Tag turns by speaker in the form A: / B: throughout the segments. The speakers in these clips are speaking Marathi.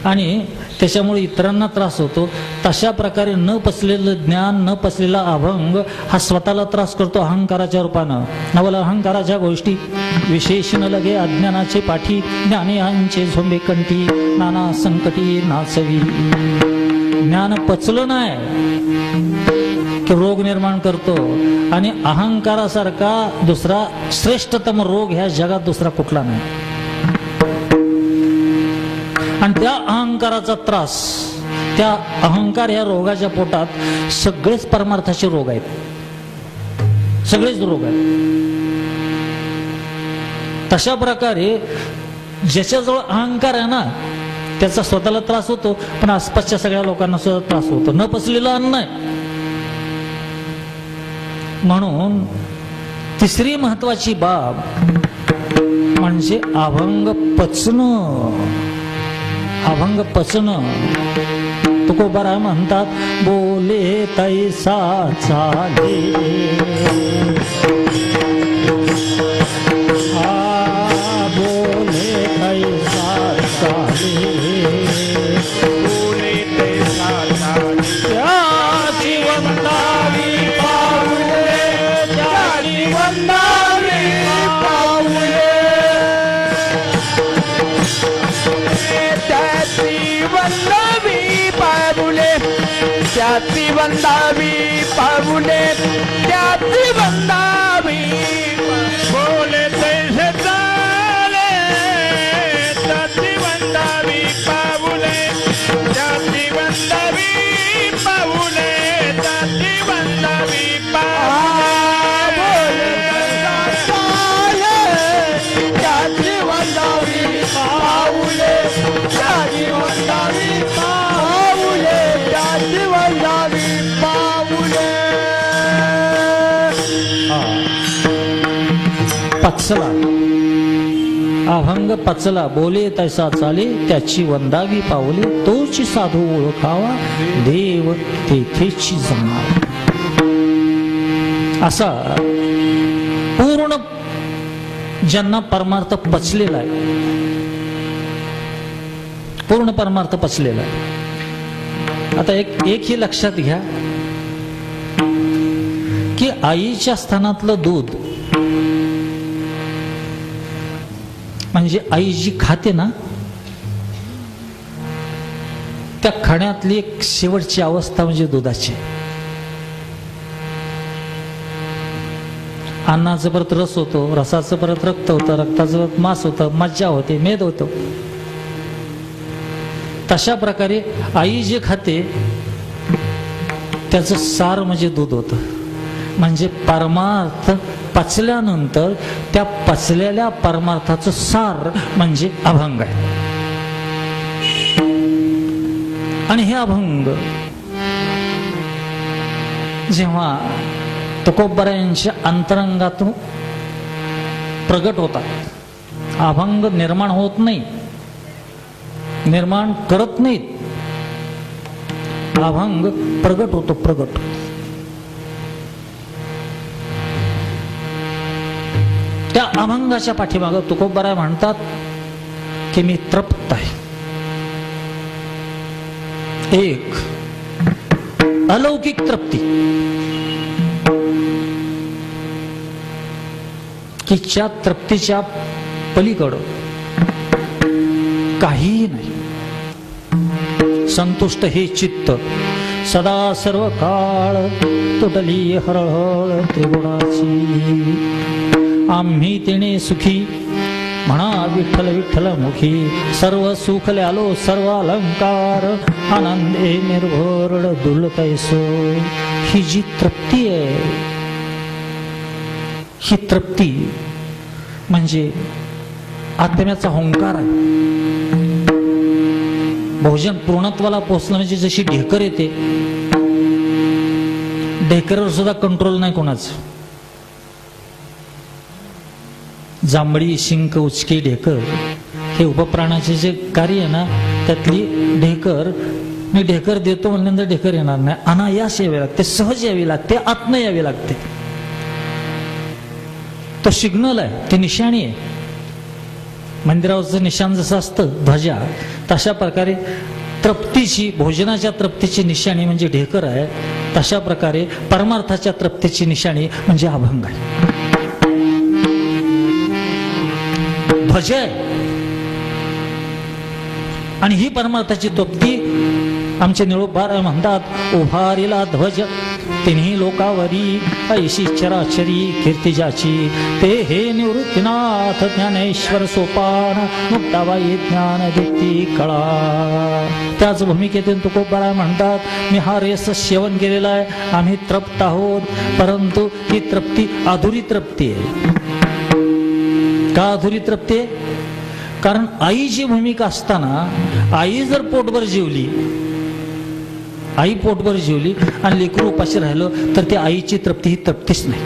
A: आणि त्याच्यामुळे इतरांना त्रास होतो. तशा प्रकारे न पचलेलं ज्ञान, न पचलेला अभंग हा स्वतःला त्रास करतो अहंकाराच्या रूपानं. नवल अहंकाराच्या गोष्टी विशेष न लगे अज्ञानाचे पाठी, ज्ञानियांचे झोंबे कंठी, नाना संकटी नाचवी. ज्ञान पचलं नाही की रोग निर्माण करतो, आणि अहंकारासारखा दुसरा श्रेष्ठतम रोग ह्या जगात दुसरा कुठला नाही. आणि त्या अहंकाराचा त्रास, त्या अहंकार ह्या रोगाच्या पोटात सगळेच परमार्थाचे रोग आहेत, सगळेच रोग आहेत. तशा प्रकारे ज्याच्याजवळ अहंकार आहे ना, त्याचा स्वतःला त्रास होतो, पण आसपासच्या सगळ्या लोकांना सुद्धा त्रास होतो. न पचलेलं अन्न आहे. म्हणून तिसरी महत्वाची बाब म्हणजे अभंग पचणं. अभंग पचणं. तुकोबाराय म्हणतात, बोले तैसा चाले, बोले तैसा चाले, बोले तैसा चाले, त्याची वंदावी पाऊले, त्याची वंदावी पाऊले, त्याची वंदावी पाऊले, त्याची वंदावी पाऊले, त्याची वंदावी. बोले तैसे चाले, त्याची वंदावी पाऊले, त्याची वंदावी पाऊले, त्याची वंदावी पाऊले, त्याची वंदावी पाऊले, त्याची वंदावी पाऊले, त्याची वंदावी पाऊले. पचला अभंग, पचला. बोले तैसा चाले, त्याची वंदावी पावले, तोची साधू ओळखावा, देव तेथेची जमावा. असा पूर्ण ज्यांना परमार्थ पचलेला आहे, पूर्ण परमार्थ पचलेला आहे. आता एक ही लक्षात घ्या की आईच्या स्थानातलं दूध म्हणजे आई जी खाते ना, त्या खाण्यातली एक शेवटची अवस्था म्हणजे दुधाची. अन्नाचं परत रस होतो, रसाचं परत रक्त होतं, रक्ताचं परत मांस होतं, मज्जा होते, मेद होतो. तशा प्रकारे आई जे खाते त्याचं सार म्हणजे दूध होतं. म्हणजे परमार्थ पचल्यानंतर त्या पचलेल्या परमार्थाचं सार म्हणजे अभंग आहे. आणि हे अभंग जेव्हा तुकोबारायांच्या अंतरंगातून प्रगट होतात, अभंग निर्माण होत नाही, निर्माण करत नाहीत, अभंग प्रगट होतो, प्रगट. त्या अभंगाच्या पाठीमागं तुकोबाराय म्हणतात की मी तृप्त आहे. एक अलौकिक तृप्ती की ज्या तृप्तीच्या पलीकडं काहीही नाही. संतुष्ट हे चित्त सदा सर्व काळ तुटली हरहळ त्रिगुणाची. आम्ही तिने सुखी म्हणा विठ्ठल विठ्ठल मुखी. सर्व सुखले आलो सर्व अलंकार आनंदे निर्भर दुलतैसो. ही जी तृप्ती आहे, ही तृप्ती म्हणजे आत्म्याचा हुंकार आहे. भोजन पूर्णत्वाला पोहोचलं म्हणजे जशी ढेकर येते, ढेकरवर सुद्धा कंट्रोल नाही कोणाचं. जांभळी शिंक उचकी ढेकर हे उपप्राणाचे जे कार्य आहे ना, त्यातली ढेकर. मी ढेकर देतो म्हणल्यानंतर ढेकर येणार नाही, अनायास यावे लागते, सहज यावी लागते, आत्म यावी लागते. तो सिग्नल आहे, ती निशाणी आहे. मंदिरावरचं निशाण जसं असतं ध्वजा, तशा प्रकारे तृप्तीची, भोजनाच्या तृप्तीची निशाणी म्हणजे ढेकर आहे, तशा प्रकारे परमार्थाच्या तृप्तीची निशाणी म्हणजे अभंग आहे, ध्वज आहे. आणि ही परमार्थाची तृप्ती आमचे निळोबार म्हणतात, उभारिला ध्वज तिन्ही लोकावरी, ऐशी चराचरी कीर्ती ज्याची, ते हे निवृत्तीनाथ ज्ञानेश्वर सोपान, मुक्ताबाई ज्ञान दीप्ती कळा. त्याच भूमिकेतून तुकोबाराय म्हणतात, मी हा रेस सेवन केलेला आहे, आम्ही तृप्त आहोत, परंतु ही तृप्ती अधुरी तृप्ती आहे. का अधुरी तृप्ती आहे? कारण आईची भूमिका असताना आई जर पोटभर जेवली, आई पोटभर जेवली आणि लेकरू उपाशी राहिलं तर ती आईची तृप्ती ही तृप्तीच नाही.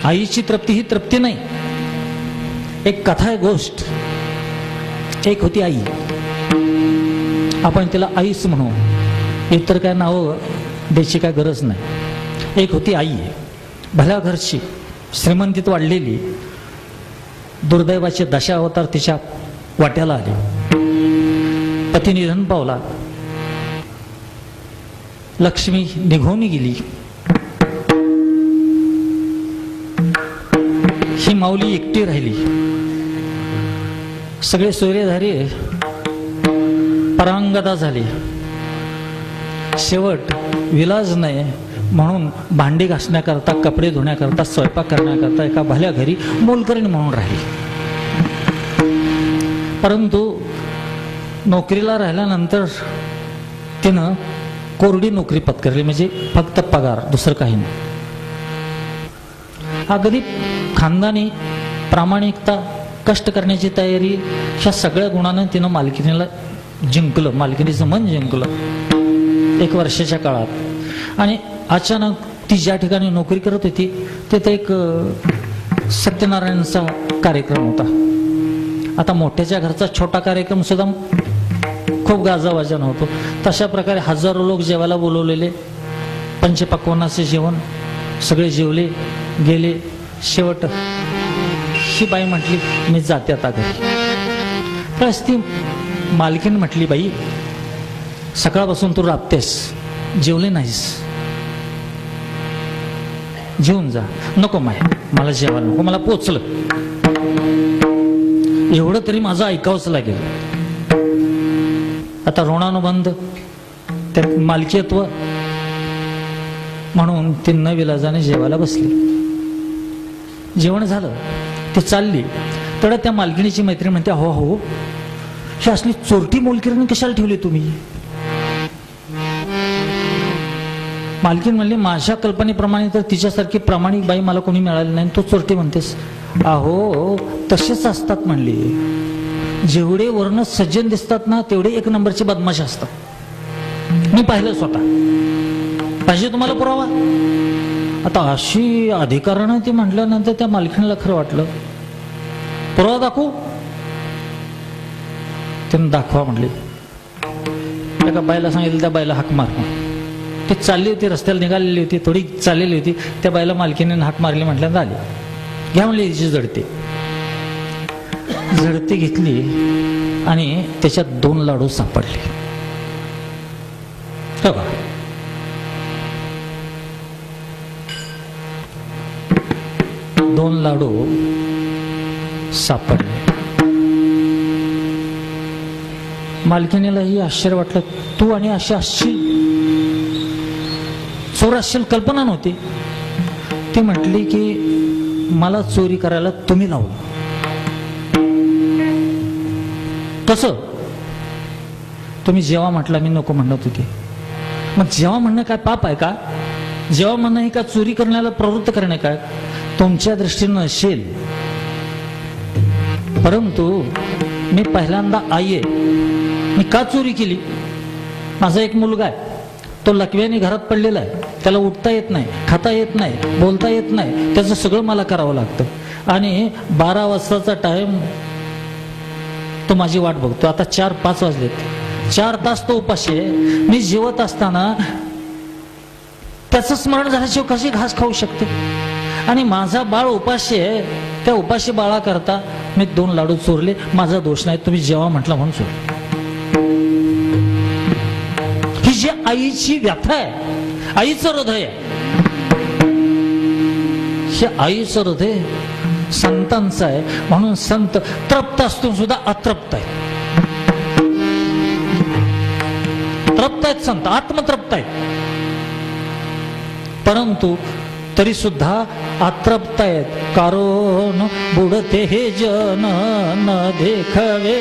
A: आईची तृप्ती ही तृप्ती नाही. एक कथा आहे, गोष्ट. एक होती आई, आपण तिला आईच म्हणू, इतर काय नाव द्यायची काय गरज नाही. एक होती आई, भल्या घरची, श्रीमंतीत वाढलेली, दुर्दैवाचे दशावतार तिच्या वाट्याला आले. पती निधन पावला, लक्ष्मी निघून गेली. ही माऊली एकटी राहिली. सगळे सोयरेधारी परांगदा झाली. शेवट विलाज नाही म्हणून भांडी घासण्याकरता, कपडे धुण्याकरता, स्वयंपाक करण्याकरता एका भल्या घरी मोलकरीण म्हणून राहिली. परंतु नोकरीला राहिल्यानंतर तिनं कोरडी नोकरी पत्करली, म्हणजे फक्त पगार, दुसरं काही नाही. अगदी खानदानी प्रामाणिकता, कष्ट करण्याची तयारी, ह्या सगळ्या गुणानं तिनं मालकिनीला जिंकलं, मालकिनीचं मन जिंकलं 1 वर्षाच्या काळात. आणि अचानक ती ज्या ठिकाणी नोकरी करत होती तिथे एक सत्यनारायणचा कार्यक्रम होता. आता मोठ्याच्या घरचा छोटा कार्यक्रम सुद्धा खूप गाजावाजान होतो. तशा प्रकारे हजारो लोक जेवायला बोलवलेले, पंचपक्वान्नाचे जेवण, सगळे जेवले गेले. शेवट ही बाई म्हटली, मी जाते आता घरी. प्लस ती मालकीन म्हटली, बाई सकाळपासून तू राबतेस, जेवले नाहीस, जेवून जा. नको माय, मला जेवायला नको, मला पोचलं, एवढं तरी माझं ऐकावंच लागेल. आता ऋणानुबंध, त्यात मालकीत्व म्हणून ती न विलाजाने जेवायला बसली. जेवण झालं, ती चालली, तेवढ्या त्या मालकिणीची मैत्रीण म्हणते, हो हो, ही असली चोरटी मोलकरीण कशाला ठेवली तुम्ही? मालकीण म्हणली, माझ्या कल्पनेप्रमाणे तर तिच्यासारखी प्रामाणिक बाई मला कोणी मिळाली नाही, तो चोरटी म्हणतेस. अहो तसेच असतात म्हणली, जेवढे वर्ण सज्जन दिसतात ना तेवढे 1 नंबरचे बदमाश असतात. मी पाहिलं स्वतः, पाहिजे तुम्हाला पुरावा? आता अशी अधिकारानं ती म्हटल्यानंतर त्या मालकीणीला खरं वाटलं, पुरावा दाखवू? त्यानं दाखवा म्हणले. एका बाईला सांगितलं, त्या बाईला हाक मार. ती चालली होती, रस्त्याला निघालेली होती, थोडी चाललेली होती. त्या बाईला मालकीने हाक मारली, म्हटल्यानंतर आली. घ्या म्हणली तिची जडती. झडती घेतली आणि त्याच्यात 2 लाडू सापडले. बघा, 2 लाडू सापडले. मालकिनीलाही आश्चर्य वाटलं, तू आणि अशी असशील, चोर असशील कल्पना नव्हती. ती म्हटली की मला चोरी करायला तुम्ही लावलं. कसं? तुम्ही जेव्हा म्हटला मी नको म्हणत होते. मग जेव्हा म्हणणं काय पाप आहे का? जेव्हा म्हणणं ही का चोरी करण्याला प्रवृत्त करणे काय? तुमच्या दृष्टीनं असेल, परंतु मी पहिल्यांदा आई आहे. मी का चोरी केली? माझा एक मुलगा आहे, तो लकव्याने घरात पडलेला आहे, त्याला उठता येत नाही, खाता येत नाही, बोलता येत नाही, त्याचं सगळं मला करावं लागतं. आणि 12 वाजताचा टाइम तो माझी वाट बघतो. आता 4-5 वाजलेत, 4 तास तो उपाशी आहे. मी जेवत असताना त्याचं स्मरण झाल्याशिवाय कशी घास खाऊ शकते? आणि माझा बाळ उपाशी आहे, त्या उपाशी बाळा करता मी 2 लाडू चोरले, माझा दोष नाही, तुम्ही जेव्हा म्हटलं म्हणून चोरले. ही जी आईची व्यथा आहे, आईचं हृदय आहे, हे आईचं हृदय संतांचं आहे. म्हणून संत तृप्त असून सुद्धा अतृप्त आहेत. तृप्त आहेत संत, आत्मतृप्त आहेत, परंतु तरी सुद्धा अतृप्त आहेत. कारण बुडते हे जन न देखवे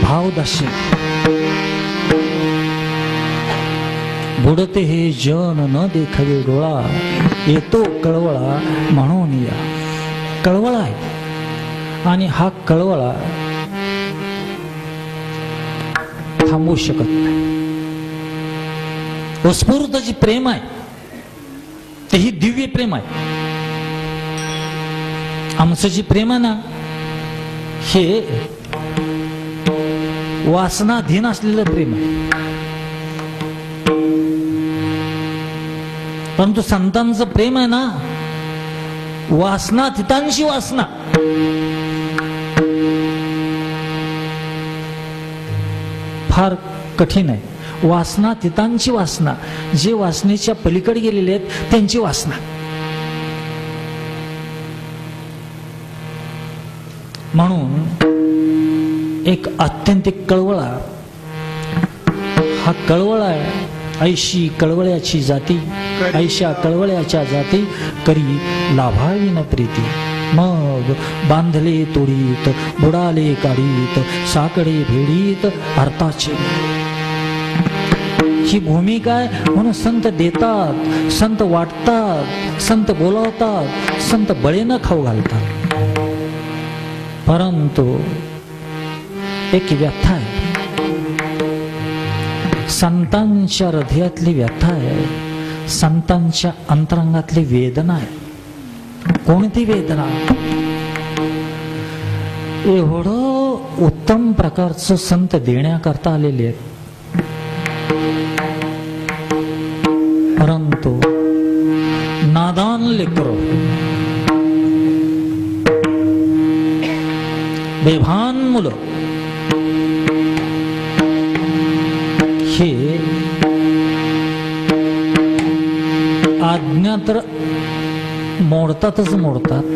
A: भावदाशी. बुडते हे जन न देखवे डोळा, येतो कळवळा म्हणून या. कळवळा आहे आणि हा कळवळा थांबवू शकत नाही. उत्स्फूर्त जी प्रेम आहे तेही दिव्य प्रेम आहे. आमचं जे प्रेम आहे ना हे वासनाधीन असलेलं प्रेम आहे. परंतु संतांचं प्रेम आहे ना वासनातीतांशी वासना. फार कठीण आहे. वासनातीतांची वासना, जे वासनेच्या पलीकडे गेलेले आहेत त्यांची वासना. म्हणून एक आत्यंतिक कळवळा, हा कळवळा आहे. ऐशी कळवळ्याची जाती, ऐशा कळवळ्याच्या जाती करी लाभावी न प्रीती. मग बांधले तोडीत, बुडाले काढीत, साकडे भेडीत अर्थाचे. ही भूमिका आहे. म्हणून संत देतात, संत वाटतात, संत बोलावतात, संत बळेनं खाऊ घालतात. परंतु एक व्यथा आहे, संतांच्या हृदयातली व्यथा आहे. संतांच्या अंतरंगातली वेदना आहे. कोणती वेदना? एवढं उत्तम प्रकारचं संत देण्याकरता आलेले आहेत, परंतु नादान लेकरं, बेभान मुलं हे आज्ञा तर मोडतातच मोडतात,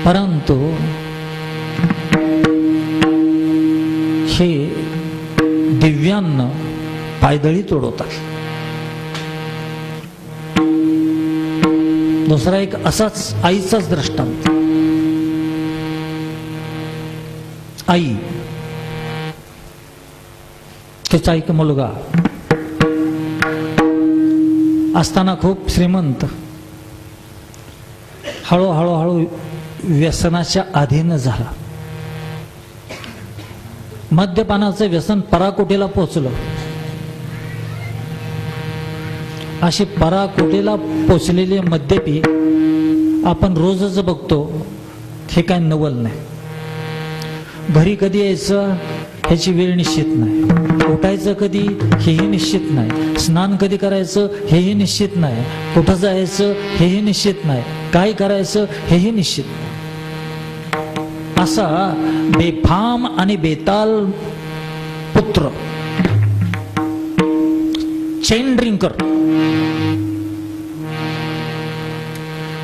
A: परंतु हे दिव्यांना पायदळी तोडवतात. दुसरा एक असाच आईचाच दृष्टांत. आई, तिचा एक मुलगा असताना खूप श्रीमंत, हळूहळू व्यसनाच्या अधीन झाला. मद्यपानाचं व्यसन पराकोटीला पोचलं. अशी पराकोटीला पोचलेले मद्यपी आपण रोजच बघतो. हे काय नवल नाही. घरी कधी यायचं ह्याची वेळ निश्चित नाही, उठायचं कधी हेही निश्चित नाही, स्नान कधी करायचं हेही निश्चित नाही, कुठं जायचं हेही निश्चित नाही, काय करायचं हेही निश्चित नाही. असा बेफाम आणि बेताल पुत्र, चेन ड्रिंकर.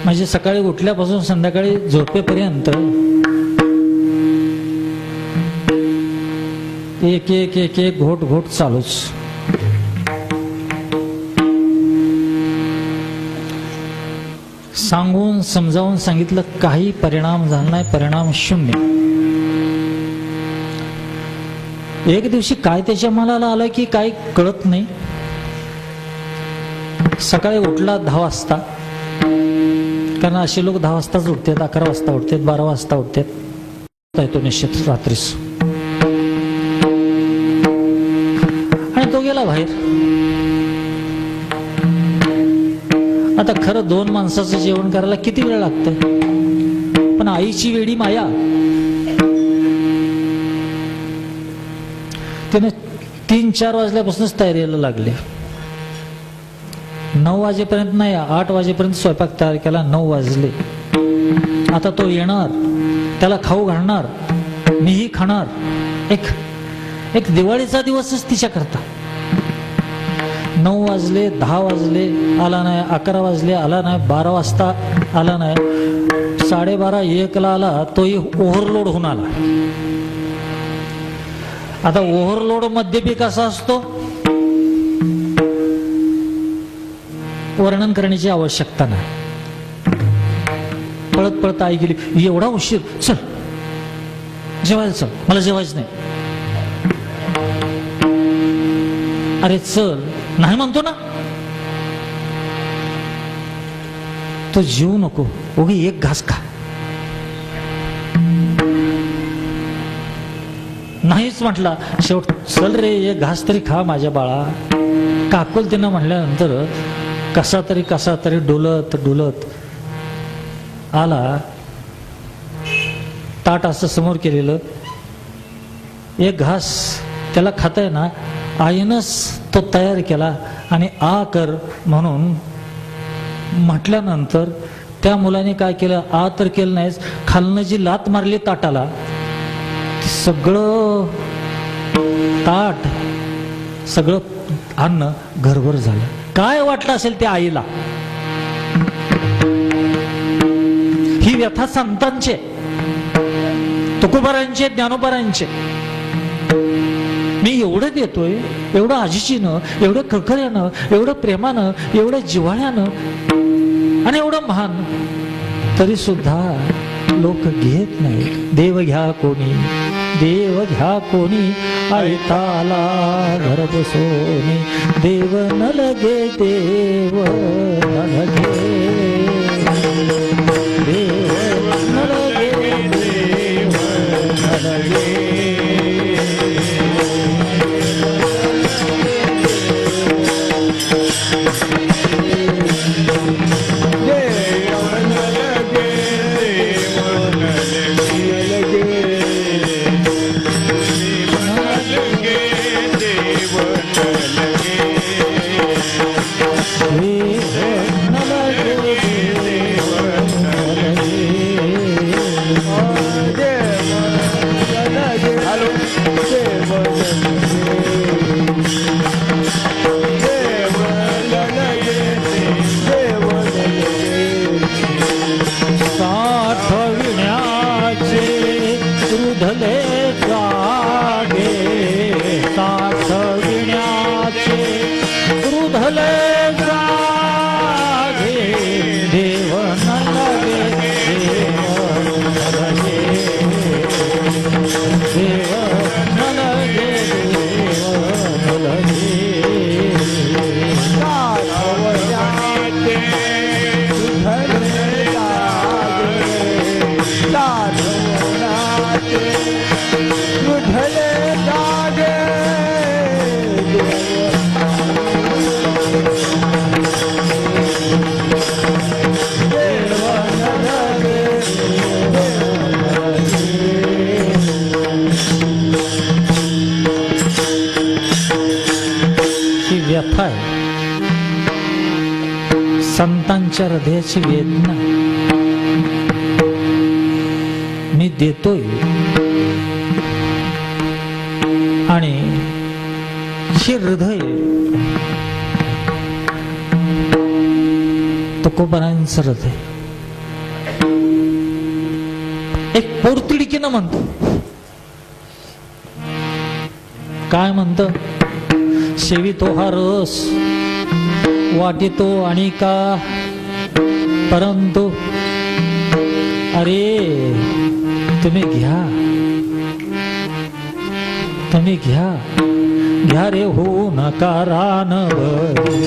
A: म्हणजे सकाळी उठल्यापासून संध्याकाळी झोपेपर्यंत एक एक एक एक घोट घोट चालूच. सांगून समजावून सांगितलं, काही परिणाम झाला नाही, परिणाम शून्य. एक दिवशी काय त्याच्या मनाला आलं की काय कळत नाही. सकाळी उठला 10 वाजता, कारण असे लोक 10 वाजताच उठतात, 11 वाजता उठतात, 12 वाजता उठतात. तो निश्चित रात्रीच तो गेला बाहेर. आता खरं 2 माणसाचं जेवण करायला किती वेळ लागतं, पण आईची वेडी माया. त्याने 3-4 वाजल्यापासूनच तयारीला लागले. 9 वाजेपर्यंत नाही, 8 वाजेपर्यंत स्वयंपाक तयार केला. 9 वाजले. आता तो येणार, त्याला खाऊ घालणार, मीही खाणार. एक दिवाळीचा दिवसच तिच्या करता. 9 वाजले, 10 वाजले, आला नाही. 11 वाजले, आला नाही. 12 वाजता आला नाही. 12:30, 1ला आला. तोही ओव्हरलोड होऊन आला. आता ओव्हरलोड मद्यपी कसा असतो वर्णन करण्याची आवश्यकता नाही. पळत पळत आई गेली. एवढा उशीर, चल जेवायला चल, मला जेवायचं नाही. अरे चल, नाही म्हणतो ना. तो जीव नको, उगी एक घास खा. नाहीच म्हटला. शेवट चल रे, एक घास तरी खा माझ्या बाळा. काकुल तिनं म्हणल्यानंतर कसा तरी डोलत डोलत आला. ताट असं समोर केलेलं, एक घास त्याला खाताय ना, आईनच तो तयार केला. आणि आ कर म्हणून म्हटल्यानंतर त्या मुलाने काय केलं, आ तर केलं नाहीच, खालनं जी लात मारली ताटाला, सगळं ताट, सगळं अन्न घरभर झालं. काय वाटलं असेल त्या आईला. ही व्यथा संतांचे, तुकोबारांचे, ज्ञानोबारांचे. मी एवढं देतोय, एवढं आजीचीनं, एवढं कळकळ्यानं, एवढं प्रेमानं, एवढं जिव्हाळ्यानं आणि एवढं महान, तरी सुद्धा लोक घेत नाही. देव घ्या कोणी, देव घ्या कोणी, आयताला घर बसोनी. देव न लगे, देव न लगे, देव न लगे, देव न लगे. व्यथा आहे, संतांच्या हृदयाची वेदना मी देतोय आणि हे हृदय तुकोबारांचं हृदय एक पोरतिडकीनं म्हणतो. काय म्हणतं? सेवितो हा रस वाटितो आणि का, परंतु अरे तुम्ही घ्या, तुम्ही घ्या, घ्या रे होऊ नका रानवरी.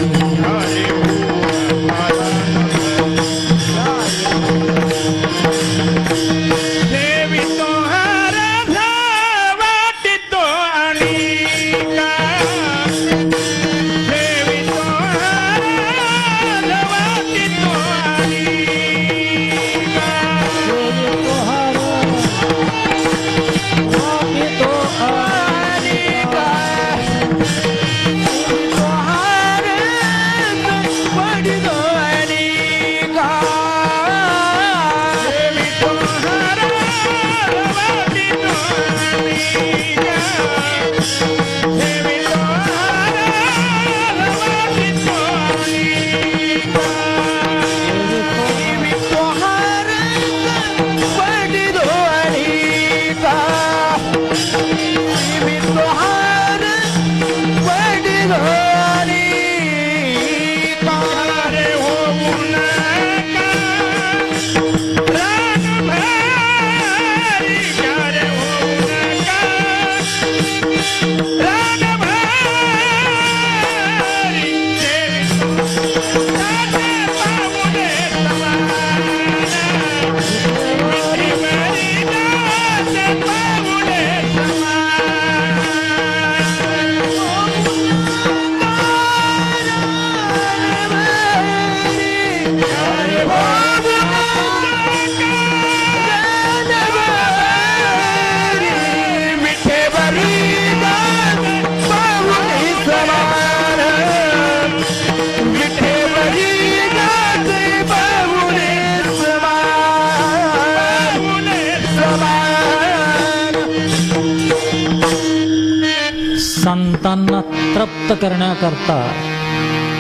A: संतांना तृप्त करण्याकरता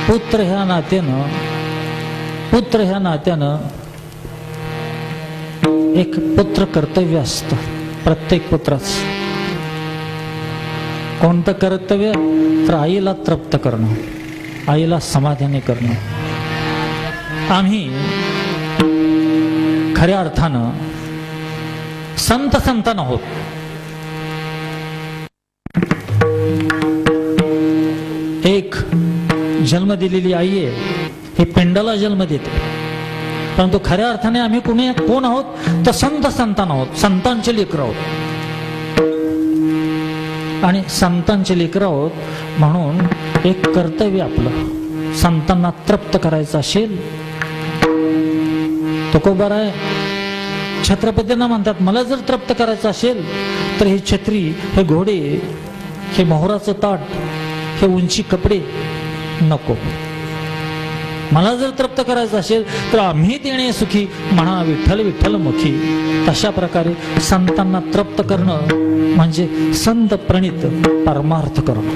A: पुत्र ह्या नात्यानं एक पुत्र कर्तव्य असतं प्रत्येक पुत्राचं. कोणतं कर्तव्य? तर आईला तृप्त करणं, आईला समाधानी करणं. आम्ही खऱ्या अर्थानं संतान आहोत. एक जन्म दिलेली आई आहे, ही पिंडाला जन्म देते, परंतु खऱ्या अर्थाने आम्ही कोण आहोत? तर संतान आहोत, संतांचे लेकरं आहोत. आणि संतांचे लेकरं आहोत म्हणून एक कर्तव्य आपलं संतांना तृप्त करायचं असेल. तुकोबाराय छत्रपतींना म्हणतात, मला जर तृप्त करायचं असेल तर ही छत्री, हे घोडे, हे मोहराचं ताट, हे उंची कपडे नको. मला जर तृप्त करायचं असेल तर आम्ही देणे सुखी म्हणा विठ्ठल विठ्ठल मुखी. तशा प्रकारे संतांना तृप्त करणं म्हणजे संत प्रणित परमार्थ करणं.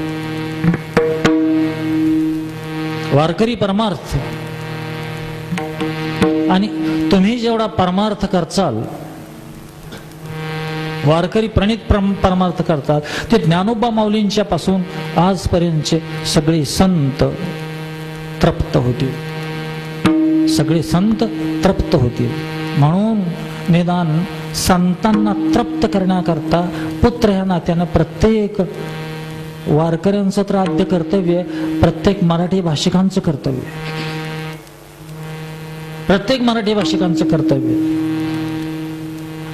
A: वारकरी परमार्थ. आणि तुम्ही जेवढा परमार्थ करचाल, वारकरी प्रणित परमार्थ करतात, ते ज्ञानोबा माऊलींच्या पासून आजपर्यंतचे सगळे संत तृप्त होतील, सगळे संत तृप्त होतील. म्हणून निदान संतांना तृप्त करण्याकरता पुत्र ह्या नात्यानं प्रत्येक वारकऱ्यांचं तर आद्य कर्तव्य, प्रत्येक मराठी भाषिकांचं कर्तव्य, प्रत्येक मराठी भाषिकांचं कर्तव्य.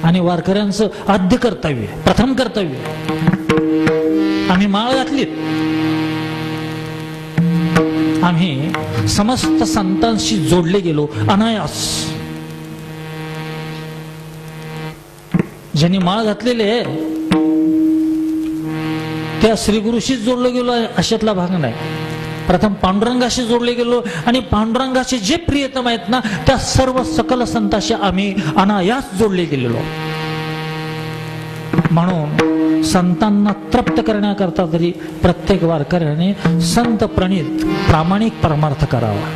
A: आणि वारकऱ्यांचं आद्य कर्तव्य, प्रथम कर्तव्य. आम्ही माळ घातलीत, आम्ही समस्त संतांशी जोडले गेलो अनायास. ज्यांनी माळ घातलेले त्या श्रीगुरुशीच जोडलो गेलो अशातला भाग नाही. प्रथम पांडुरंगाशी जोडले गेलो आणि पांडुरंगाचे जे प्रियतम आहेत ना त्या सर्व सकल संतांशी आम्ही अनायास जोडले गेलेलो. म्हणून संतांना तृप्त करण्याकरता तरी प्रत्येक वारकऱ्याने संत प्रणित प्रामाणिक परमार्थ करावा.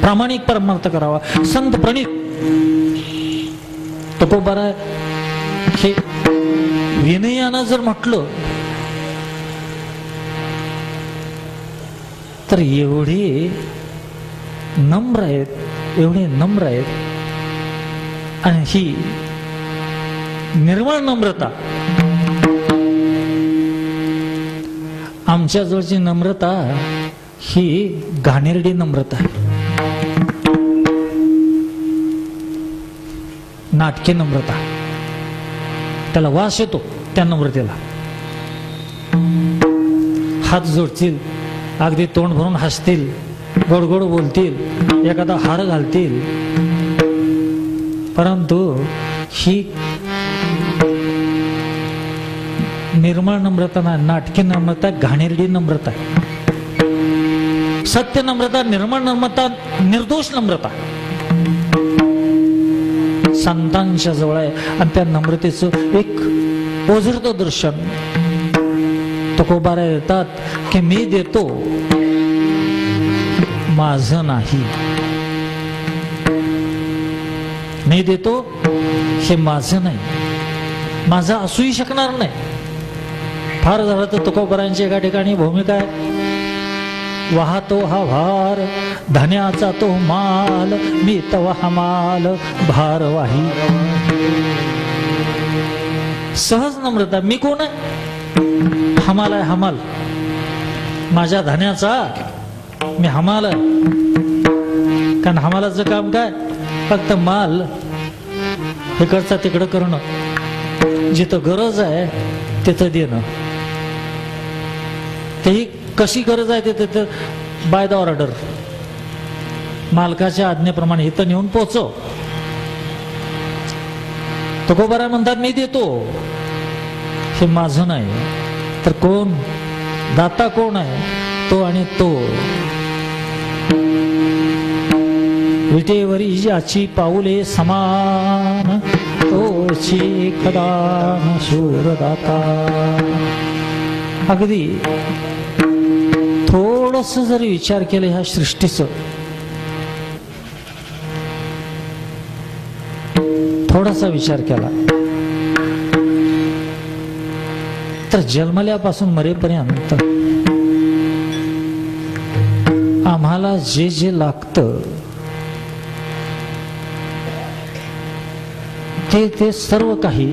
A: प्रामाणिक परमार्थ करावा. संत प्रणित तुकोबारा हे विनयानं जर म्हटलं तर एवढे नम्र आहेत, एवढे नम्र आहेत. आणि ही निर्मळ नम्रता, आमच्या जवळची नम्रता ही घाणेरडी नम्रता आहे, नाटकी नम्रता. त्याला वास येतो त्या नम्रतेला. हात जोडतील, अगदी तोंड भरून हसतील, गोड गोड बोलतील, एखादा हार घालतील, परंतु ही निर्मळ नम्रता ना, नाटकी नम्रता, घाणेरडी नम्रता. सत्य नम्रता, निर्मळ नम्रता, निर्दोष नम्रता संतांच्या जवळ आहे. आणि त्या नम्रतेचं एक ओझरतं दर्शन तुकोबारा येतात की मी देतो माझं नाही, मी देतो हे माझं नाही, माझं असूही शकणार नाही. फार झालं तर तुकोबारांची एका ठिकाणी भूमिका आहे, वाहतो हा भार धन्याचा तो माल, मी तवा हमाल भार वाही. सहज नम्रता. मी कोण आहे? हमाल आहे, हमाल. माझ्या धन्याचा मी हमाल आहे. कारण हमालाचं काम काय? फक्त माल इकडचा तिकडं करणं, जिथं गरज आहे तिथं देणं. तेही कशी गरज आहे तिथं बाय द ऑर्डर, मालकाच्या आज्ञेप्रमाणे इथं नेऊन पोहोचव. तुकोबारा म्हणतात मी देतो हे माझं नाही. तर कोण दाता कोण आहे? तो आणि तो. विटेवरी ज्याची पाऊले समान, तोची कदान शूरदाता. अगदी थोडस जरी विचार केला ह्या सृष्टीचं, थोडासा विचार केला तर जन्मल्यापासून मरेपर्यंत आम्हाला जे जे लागतं ते सर्व काही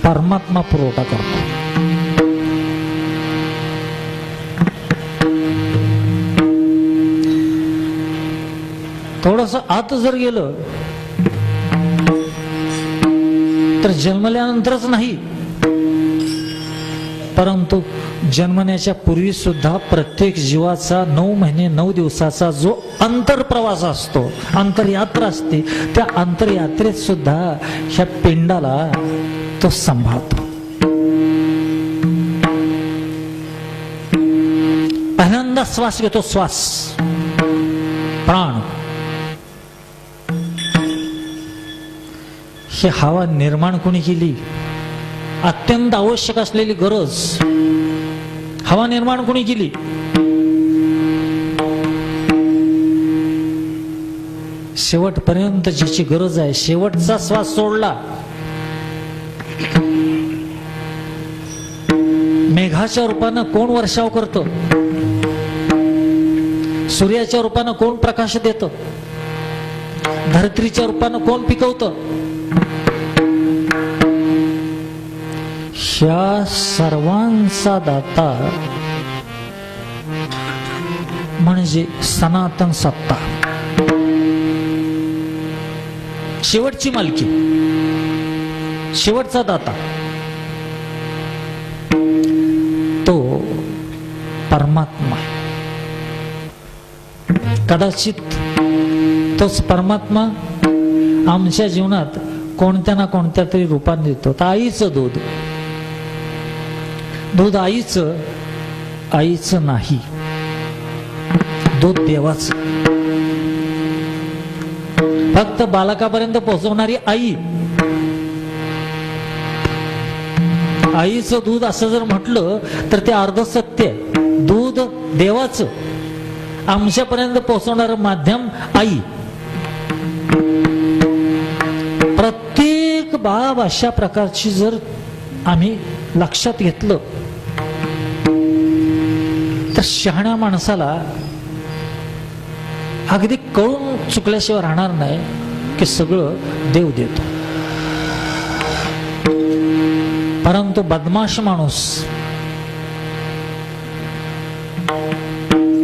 A: परमात्मा पुरवठा करतो. थोडस आत जर गेलं तर जन्मल्यानंतरच नाही, परंतु जन्मण्याच्या पूर्वी सुद्धा प्रत्येक जीवाचा 9 महिने 9 दिवसाचा जो अंतरप्रवास असतो, अंतरयात्रा असते, त्या अंतरयात्रेत सुद्धा ह्या पिंडाला तो सांभाळतो. पहिल्यांदा श्वास घेतो, श्वास, प्राण. ही हवा निर्माण कोणी केली? अत्यंत आवश्यक असलेली गरज हवा निर्माण कोणी केली? शेवटपर्यंत ज्याची गरज आहे, शेवटचा श्वास सोडला, मेघाच्या रूपानं कोण वर्षाव करतं? सूर्याच्या रूपानं कोण प्रकाश देतं? धरत्रीच्या रूपानं कोण पिकवतं? ह्या सर्वांचा दाता म्हणजे सनातन सत्ता. शेवटची मालकी, शेवटचा दाता तो परमात्मा. कदाचित तोच परमात्मा आमच्या जीवनात कोणत्या ना कोणत्या तरी रूपाने देतो. तर आईचं दूध, दूध आईचं नाही, दूध देवाचं. फक्त बालकापर्यंत पोहोचवणारी आई, आईचं दूध असं जर म्हटलं तर ते अर्ध सत्य आहे. दूध देवाचं, आमच्यापर्यंत पोहोचवणारं माध्यम आई. प्रत्येक बाब अशा प्रकारची जर आम्ही लक्षात घेतलं तर शहाण्या माणसाला अगदी कळून चुकल्याशिवाय राहणार नाही की सगळं देव देतो. परंतु बदमाश माणूस,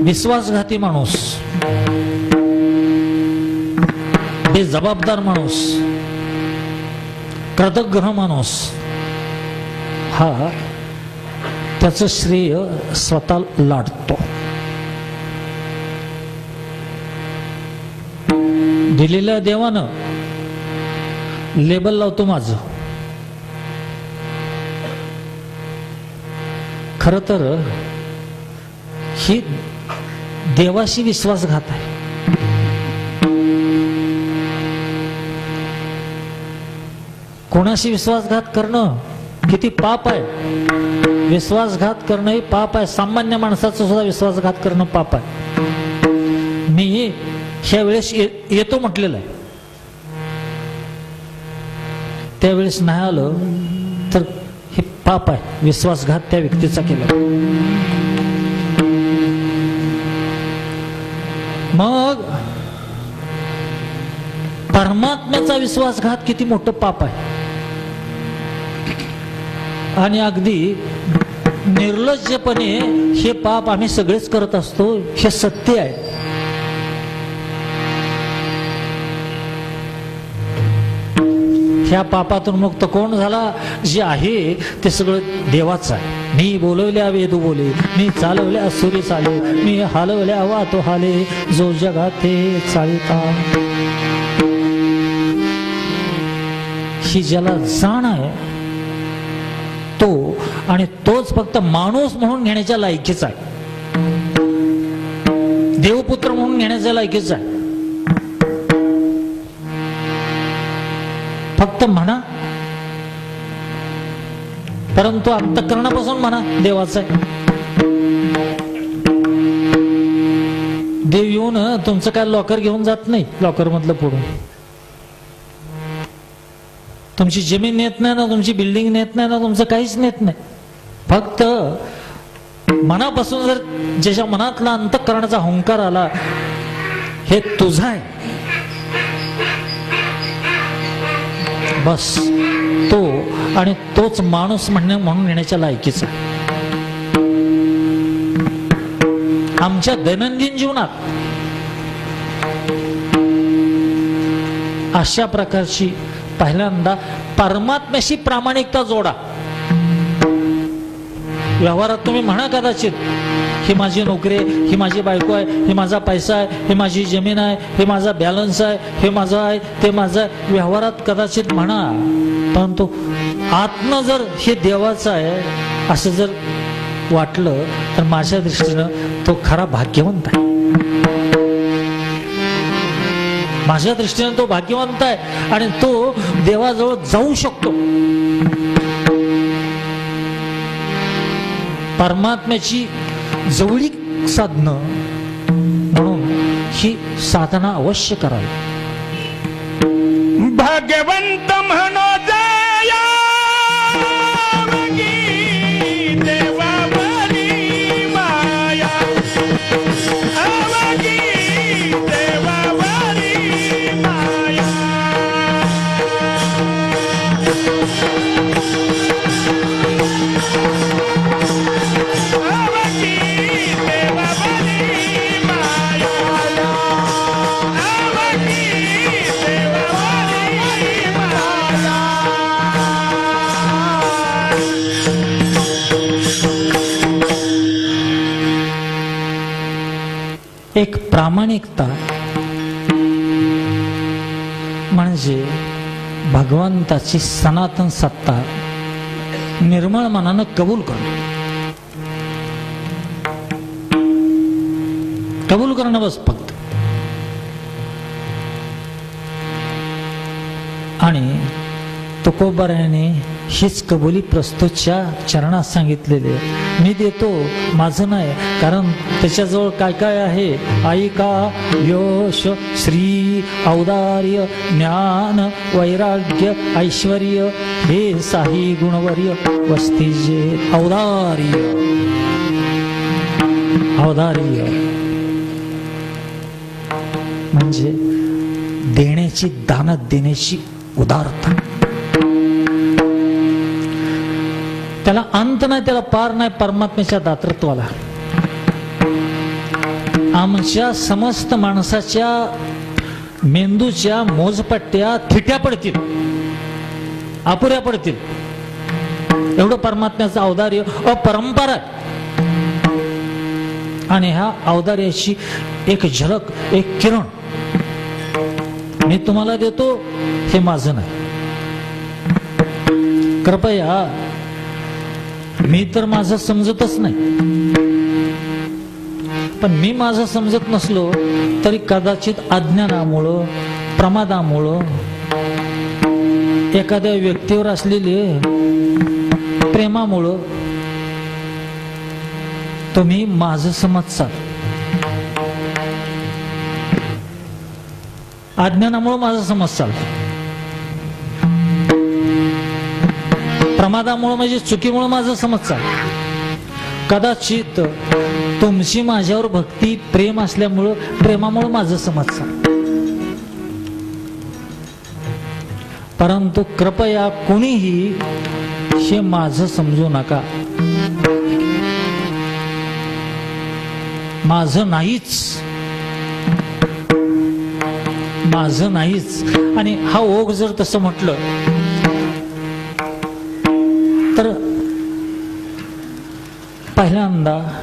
A: विश्वासघाती माणूस, बेजबाबदार माणूस, कृतघ्न माणूस हा त्याचं श्रेय स्वतः लाटतो. दिलेल्या देवानं लेबल लावतो माझं. खर तर ही देवाशी विश्वासघात आहे. कोणाशी विश्वासघात करणं किती पाप आहे. विश्वासघात करणं हे पाप आहे. सामान्य माणसाचा सुद्धा विश्वासघात करणं पाप आहे. मी ह्या वेळेस येतो म्हटलेलं आहे, त्यावेळेस नाही आलं तर हे पाप आहे. विश्वासघात त्या व्यक्तीचा केला. मग परमात्म्याचा विश्वासघात किती मोठं पाप आहे. आणि अगदी निर्लज्जपणे हे पाप आम्ही सगळेच करत असतो, हे सत्य आहे. ह्या पापातून मुक्त कोण झाला? जे आहे ते सगळं देवाचं आहे. मी बोलवल्या वेदू बोले, मी चालवल्या सुरी चाले, मी हालवल्या वातो हाले, जो जगाते चालिता. ही ज्याला जाण आहे तो, आणि तोच फक्त माणूस म्हणून घेण्याच्या लायकीचा आहे, देवपुत्र म्हणून घेण्याच्या लायकीचा आहे. फक्त म्हणा, परंतु अंतःकरणापासून म्हणा देवाचं आहे. देव येऊन तुमचं काय लॉकर घेऊन जात नाही, लॉकर मधलं फोडून. तुमची जमीन नेत नाही ना, तुमची बिल्डिंग नेत नाही ना, तुमचं काहीच नेत नाही. फक्त मनापासून जर ज्याच्या मनातला अंतःकरणाचा हुंकार आला, हे तुझं आहे, बस तो आणि तोच माणूस म्हणून येण्याच्या लायकीचा. आमच्या दैनंदिन जीवनात अशा प्रकारची पहिल्यांदा परमात्म्याशी प्रामाणिकता जोडा. व्यवहारात तुम्ही म्हणा कदाचित, ही माझी नोकरी आहे, ही माझी बायको आहे, ही माझा पैसा आहे, ही माझी जमीन आहे, हे माझा बॅलन्स आहे, हे माझं आहे, ते माझं आहे. व्यवहारात कदाचित म्हणा, परंतु आत्मा जर हे देवाचं आहे असं जर वाटलं तर माझ्या दृष्टीनं तो खरा भाग्यवंत आहे. माझ्या दृष्टीने तो भाग्यवंत आहे आणि तो देवाजवळ जाऊ शकतो. परमात्म्याची जवळीक साधणं म्हणून ही साधना अवश्य करावी.
B: भाग्यवंत म्हणो जया देवावरी माया, अवगी देवावरी माया. देवावरी
A: प्रामाणिकता म्हणजे भगवंताची सनातन सत्ता निर्मळ मनानं कबूल करणं बस फक्त. आणि तुकोबारायाने हीच कबुली प्रस्तुतच्या चरणात सांगितलेले. मी देतो, माझं नाही, कारण त्याच्याजवळ काय काय आहे. ऐका यश श्री औदार्य ज्ञान वैराग्य ऐश्वर्य हे साही गुणवर्य वस्ती जे. औदार्य म्हणजे देण्याची, दानात देण्याची उदारता. त्याला अंत नाही, त्याला पार नाही परमात्म्याच्या दातृत्वाला. आमच्या समस्त माणसाच्या मेंदूच्या मोजपट्ट्या थिट्या पडतील, अपुऱ्या पडतील. एवढं परमात्म्याचं औदार्य अपरंपार आहे. आणि ह्या औदार्याची एक झलक, एक किरण मी तुम्हाला देतो, हे माझं नाही. कृपया, मी तर माझं समजतच नाही, पण मी माझं समजत नसलो तरी कदाचित अज्ञानामुळं, प्रमादामुळं, एखाद्या व्यक्तीवर असलेले प्रेमामुळं तुम्ही माझं समजसाल. अज्ञानामुळं माझं समजसाल, प्रमादामुळं म्हणजे चुकीमुळं माझं समजसाल. कदाचित तुमची माझ्यावर भक्ती, प्रेम असल्यामुळं, प्रेमामुळं माझं समजसाल. परंतु कृपया कोणीही हे माझं समजू नका. माझं नाहीच. आणि हा ओघ जर तसं म्हटलं तर पहिल्यांदा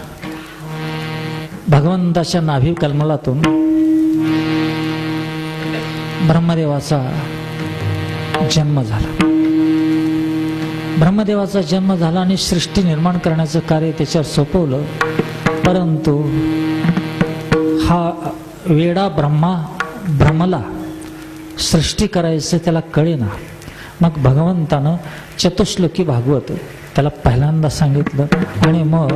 A: भगवंताच्या नाभी कलमलातून ब्रह्मदेवाचा जन्म झाला. ब्रह्मदेवाचा जन्म झाला आणि सृष्टी निर्माण करण्याचं कार्य त्याच्यावर सोपवलं. परंतु हा वेडा भ्रमला, सृष्टी करायचं त्याला कळेना. मग भगवंतानं चतुश्लोकी भागवत त्याला पहिल्यांदा सांगितलं आणि मग